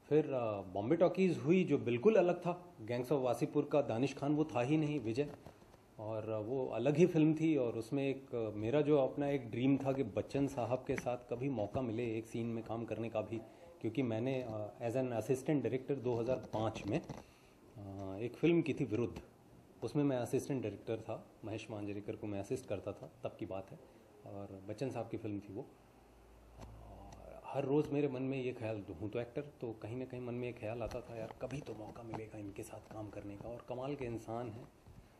फिर बॉम्बे टॉकीज़ हुई जो बिल्कुल अलग था। गैंग्स ऑफ वासीपुर का दानिश खान वो था ही नहीं, विजय। और वो अलग ही फिल्म थी। और उसमें एक मेरा जो अपना एक ड्रीम था कि बच्चन साहब के साथ कभी मौका मिले एक सीन में काम करने का भी, क्योंकि मैंने एज एन असिस्टेंट डायरेक्टर 2005 में एक फ़िल्म की थी विरुद्ध। उसमें मैं असिस्टेंट डायरेक्टर था, महेश मांजरेकर को मैं असिस्ट करता था, तब की बात है। और बच्चन साहब की फ़िल्म थी वो। और हर रोज़ मेरे मन में ये ख्याल, हूँ तो एक्टर, तो कहीं ना कहीं मन में ये ख्याल आता था यार कभी तो मौका मिलेगा इनके साथ काम करने का। और कमाल के इंसान हैं,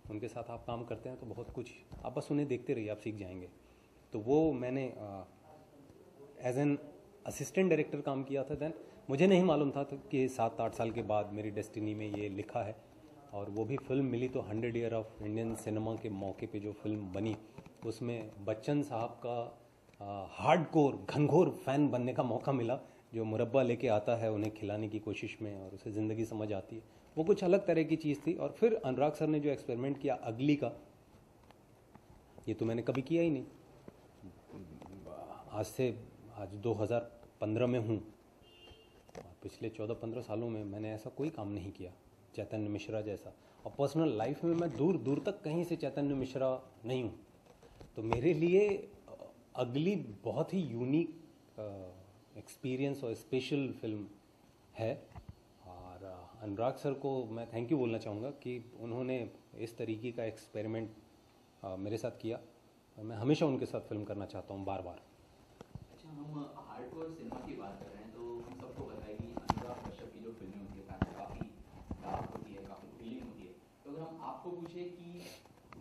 उनके साथ आप काम करते हैं तो बहुत कुछ, आप बस उन्हें देखते रहिए, आप सीख जाएंगे। तो वो मैंने एज एन असिस्टेंट डायरेक्टर काम किया था। देन मुझे नहीं मालूम था तो कि 7-8 साल के बाद मेरी डेस्टिनी में ये लिखा है। और वो भी फिल्म मिली तो 100 ईयर ऑफ इंडियन सिनेमा के मौके पे जो फिल्म बनी, उसमें बच्चन साहब का हार्डकोर घनघोर फैन बनने का मौका मिला, जो मुरब्बा लेके आता है उन्हें खिलाने की कोशिश में और उसे ज़िंदगी समझ आती है। वो कुछ अलग तरह की चीज़ थी। और फिर अनुराग सर ने जो एक्सपेरिमेंट किया अगली का, ये तो मैंने कभी किया ही नहीं। आज 2015 में हूँ, पिछले 14-15 सालों में मैंने ऐसा कोई काम नहीं किया चैतन्य मिश्रा जैसा। और पर्सनल लाइफ में मैं दूर दूर तक कहीं से चैतन्य मिश्रा नहीं हूँ। तो मेरे लिए अगली बहुत ही यूनिक एक्सपीरियंस और स्पेशल फिल्म है। और अनुराग सर को मैं थैंक यू बोलना चाहूँगा कि उन्होंने इस तरीके का एक्सपेरिमेंट मेरे साथ किया। और मैं हमेशा उनके साथ फिल्म करना चाहता हूँ, बार बार। अच्छा, हम हार्डकोर सिनेमा की बात कर रहे हैं तो हम सबको पता है कि अनुराग कश्यप की जो फिल्में होती है काफ़ी डार्क होती है, काफ़ी फीलिंग होती है। तो अगर हम आपको पूछे कि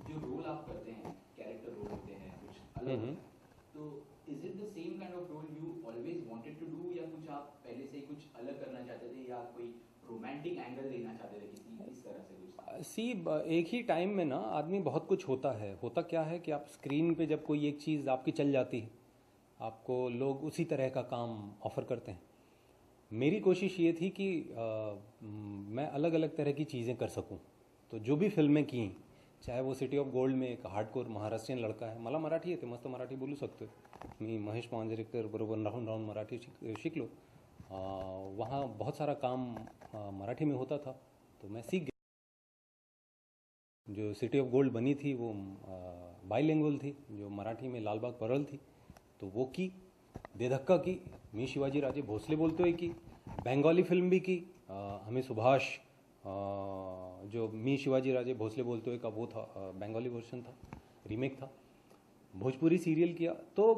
जो रोल आप करते हैं, कैरेक्टर रोल होते हैं कुछ अलग होते हैं, तो is it the same kind of role you always wanted to do, या कुछ आप पहले से ही कुछ अलग करना चाहते थे, या कोई रोमांटिक एंगल देना चाहते थे किसी इस तरह से कुछ था? सी एक ही टाइम में ना आदमी बहुत कुछ होता है। होता क्या है कि आप स्क्रीन पे जब कोई एक चीज़ आपकी चल जाती है, आपको लोग उसी तरह का काम ऑफ़र करते हैं। मेरी कोशिश ये थी कि मैं अलग अलग तरह की चीज़ें कर सकूं। तो जो भी फिल्में की, चाहे वो सिटी ऑफ गोल्ड में एक हार्डकोर महाराष्ट्रीयन लड़का है, मला मराठी येते, मस्त मराठी बोलू शकतो मी, महेश मांजरेकर बरोबर राहून राहून मराठी शिकलो। वहाँ बहुत सारा काम मराठी में होता था, तो मैं सीख गया। जो सिटी ऑफ गोल्ड बनी थी वो बाईलिंगुअल थी, जो मराठी में लाल बाग परल थी, तो वो की, दे धक्का की, मी शिवाजी राजे भोसले बोलते हुए की। बंगाली फिल्म भी की, हमें सुभाष, जो मी शिवाजी राजे भोसले बोलते हुए का वो था, बंगाली वर्जन था, रीमेक था। भोजपुरी सीरियल किया, तो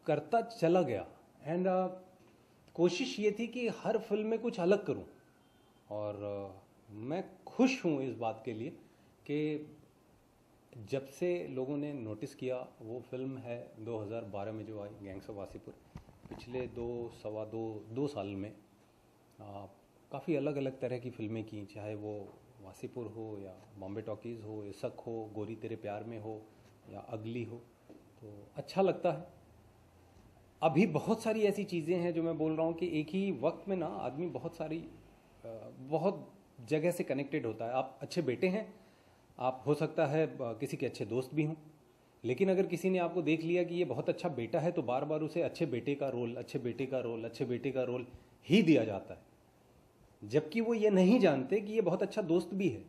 करता चला गया। एंड कोशिश ये थी कि हर फिल्म में कुछ अलग करूं। और मैं खुश हूं इस बात के लिए कि जब से लोगों ने नोटिस किया, वो फिल्म है 2012 में जो आई, गैंग्स ऑफ वासीपुर, पिछले 2 साल में काफ़ी अलग अलग तरह की फिल्में की, चाहे वो वासीपुर हो या बॉम्बे टॉकीज़ हो, इसक हो, गोरी तेरे प्यार में हो, या अगली हो, तो अच्छा लगता है। अभी बहुत सारी ऐसी चीज़ें हैं जो मैं बोल रहा हूँ कि एक ही वक्त में ना आदमी बहुत जगह से कनेक्टेड होता है। आप अच्छे बेटे हैं, आप हो सकता है किसी के अच्छे दोस्त भी हों, लेकिन अगर किसी ने आपको देख लिया कि ये बहुत अच्छा बेटा है, तो बार बार उसे अच्छे बेटे का रोल, अच्छे बेटे का रोल, अच्छे बेटे का रोल ही दिया जाता है। जबकि वो ये नहीं जानते कि ये बहुत अच्छा दोस्त भी है,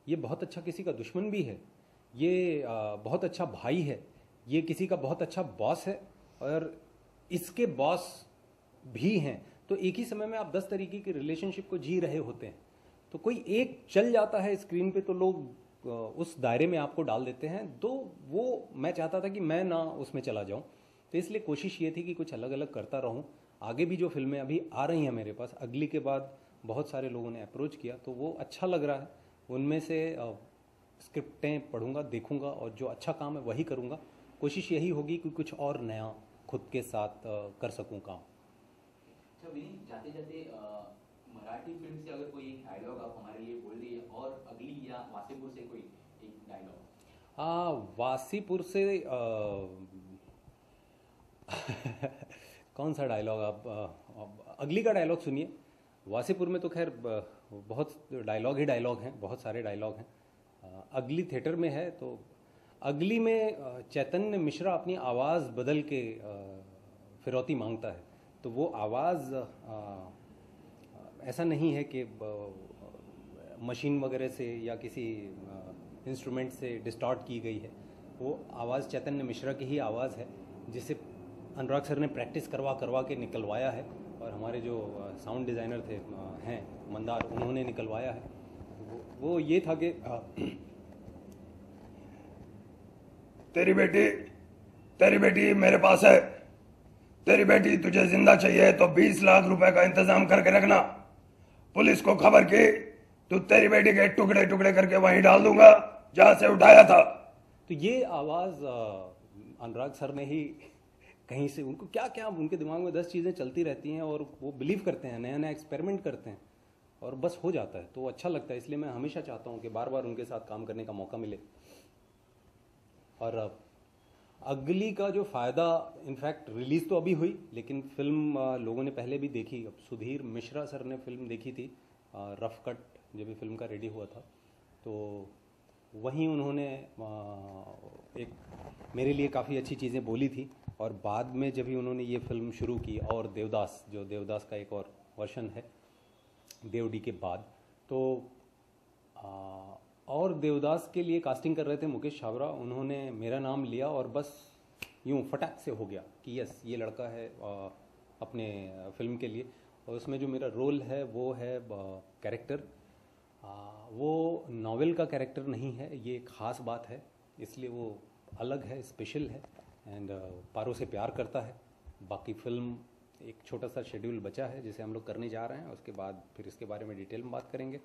ये बहुत अच्छा किसी का दुश्मन भी है, ये बहुत अच्छा भाई है, ये किसी का बहुत अच्छा बॉस है, और इसके बॉस भी हैं। तो एक ही समय में आप 10 तरीके की रिलेशनशिप को जी रहे होते हैं। तो कोई एक चल जाता है स्क्रीन पे तो लोग उस दायरे में आपको डाल देते हैं। तो वो मैं चाहता था कि मैं ना उसमें चला जाऊं, तो इसलिए कोशिश ये थी कि कुछ अलग अलग करता रहूं। आगे भी जो फिल्में अभी आ रही हैं मेरे पास, अगली के बाद बहुत सारे लोगों ने अप्रोच किया, तो वो अच्छा लग रहा है। उनमें से स्क्रिप्टें पढ़ूंगा, देखूंगा, और जो अच्छा काम है वही करूंगा। कोशिश यही होगी कि कुछ और नया खुद के साथ कर सकूं काम। अच्छा विनीत, जाते जाते मराठी फिल्म से अगर कोई एक डायलॉग आप हमारे लिए बोल दिए, और अगली या वासेपुर से कोई एक डायलॉग। वासीपुर से कौन सा डायलॉग आप अगली का डायलॉग सुनिए। वासीपुर में तो खैर बहुत डायलॉग ही डायलॉग हैं, बहुत सारे डायलॉग हैं। अगली थिएटर में है, तो अगली में चैतन्य मिश्रा अपनी आवाज़ बदल के फिरौती मांगता है। तो वो आवाज़ ऐसा नहीं है कि मशीन वगैरह से या किसी इंस्ट्रूमेंट से डिस्टॉर्ट की गई है। वो आवाज़ चैतन्य मिश्रा की ही आवाज़ है, जिसे अनुराग सर ने प्रैक्टिस करवा करवा के निकलवाया है, और हमारे जो साउंड डिज़ाइनर थे हैं मंदार, उन्होंने निकलवाया है। वो ये था कि तेरी बेटी मेरे पास है। तेरी बेटी तुझे जिंदा चाहिए तो 20 लाख रुपए का इंतजाम करके रखना। पुलिस को खबर की तो तेरी बेटी के टुकड़े टुकड़े करके वहीं डाल दूंगा जहां से उठाया था। तो ये आवाज़ अनुराग सर ने ही कहीं से, उनको क्या क्या उनके दिमाग में 10 चीज़ें चलती रहती हैं और वो बिलीव करते हैं, नया नया एक्सपेरिमेंट करते हैं और बस हो जाता है। तो अच्छा लगता है, इसलिए मैं हमेशा चाहता हूँ कि बार बार उनके साथ काम करने का मौका मिले। और अगली का जो फ़ायदा, इनफैक्ट रिलीज़ तो अभी हुई, लेकिन फिल्म लोगों ने पहले भी देखी। अब सुधीर मिश्रा सर ने फिल्म देखी थी, रफ कट, जब भी फिल्म का रेडी हुआ था, तो वहीं उन्होंने एक मेरे लिए काफ़ी अच्छी चीज़ें बोली थी। और बाद में जब भी उन्होंने ये फिल्म शुरू की, और देवदास, जो देवदास का एक और वर्शन है देवडी के बाद, तो और देवदास के लिए कास्टिंग कर रहे थे मुकेश छाबरा, उन्होंने मेरा नाम लिया और बस यूं फटाक से हो गया कि यस, ये लड़का है अपने फिल्म के लिए। और उसमें जो मेरा रोल है वो है कैरेक्टर, वो नॉवेल का कैरेक्टर नहीं है, ये एक ख़ास बात है, इसलिए वो अलग है, स्पेशल है, एंड पारो से प्यार करता है। बाकी फिल्म एक छोटा सा शेड्यूल बचा है जिसे हम लोग करने जा रहे हैं, उसके बाद फिर इसके बारे में डिटेल में बात करेंगे।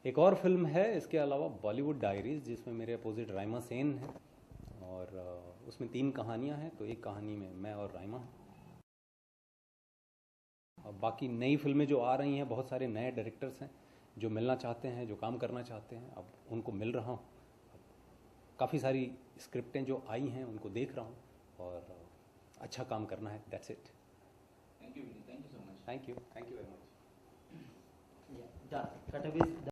एक और फिल्म है इसके अलावा, बॉलीवुड डायरीज, जिसमें मेरे अपोजिट राइमा सेन है, और उसमें 3 कहानियां हैं, तो एक कहानी में मैं और राइमा हैं। और बाकी नई फिल्में जो आ रही हैं, बहुत सारे नए डायरेक्टर्स हैं जो मिलना चाहते हैं, जो काम करना चाहते हैं, अब उनको मिल रहा हूँ। काफ़ी सारी स्क्रिप्टें जो आई हैं उनको देख रहा हूँ, और अच्छा काम करना है, that's it. Thank you so much. Thank you very much. Yeah, that is